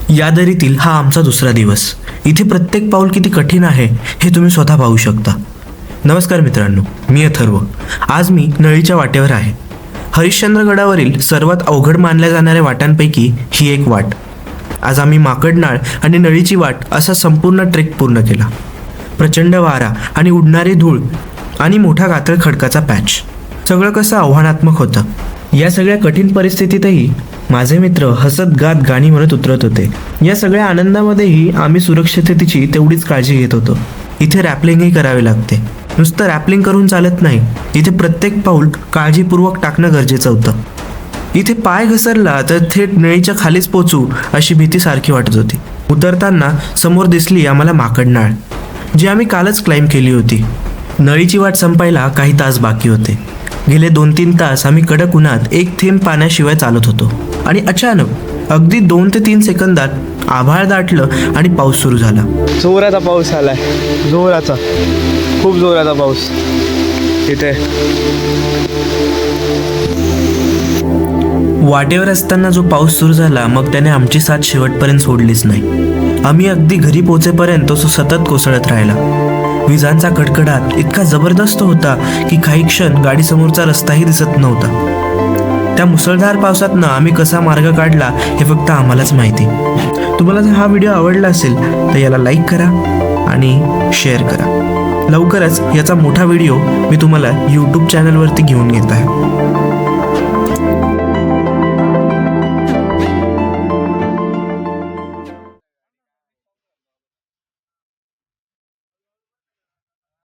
या दरीतील हा आमचा दुसरा दिवस. इथे प्रत्येक पाऊल किती कठीण आहे हे तुम्ही स्वतः पाहू शकता. नमस्कार मित्रांनो, मी अथर्व. आज मी नळीच्या वाटेवर आहे. हरिश्चंद्रगडावरील सर्वात अवघड मानल्या जाणाऱ्या वाटांपैकी ही एक वाट. आज आम्ही माकडनाळ आणि नळीची वाट असा संपूर्ण ट्रेक पूर्ण केला. प्रचंड वारा आणि उडणारी धूळ आणि मोठा कातळ खडकाचा पॅच, सगळं कसं आव्हानात्मक होतं. या सगळ्या कठीण परिस्थितीतही माझे मित्र हसत गात गाणी म्हणत उतरत होते. या सगळ्या आनंदामध्येही आम्ही सुरक्षिततेची तेवढीच काळजी घेत होतो. इथे रॅपलिंगही करावे लागते. नुसतं रॅपलिंग करून चालत नाही, इथे प्रत्येक पाऊल काळजीपूर्वक टाकणं गरजेचं होतं. इथे पाय घसरला तर थेट नळीच्या खालीच पोचू अशी भीती सारखी वाटत होती. उतरताना समोर दिसली आम्हाला माकडनाळ, जी आम्ही कालच क्लाइंब केली होती. नळीची वाट संपायला काही तास बाकी होते. गेले 2-3 तास आम्ही कडक उन्हात एक थेंब पाण्याशिवाय चालत होतो आणि अचानक अगदी 2 ते 3 सेकंदात आभाळ दाटलं आणि पाऊस सुरू झाला. जोराचा पाऊस आलाय, जोराचा, खूप जोराचा पाऊस इथे. वाटेवर असताना जो पाऊस सुरू झाला, मग त्याने आमची साथ शेवटपर्यंत सोडलीच नाही. आम्ही अगदी घरी पोहोचेपर्यंत तो सतत कोसळत राहिला. विजांचा कडकडाट इतका जबरदस्त होता की काही क्षण गाडीसमोरचा रस्ताही दिसत नव्हता. त्या मुसळधार पावसातनं आम्ही कसा मार्ग काढला हे फक्त आम्हालाच माहिती. तुम्हाला जर हा व्हिडिओ आवडला असेल तर याला लाईक करा आणि शेअर करा. लवकरच याचा मोठा व्हिडिओ मी तुम्हाला यूट्यूब चॅनलवरती घेऊन येत आहे.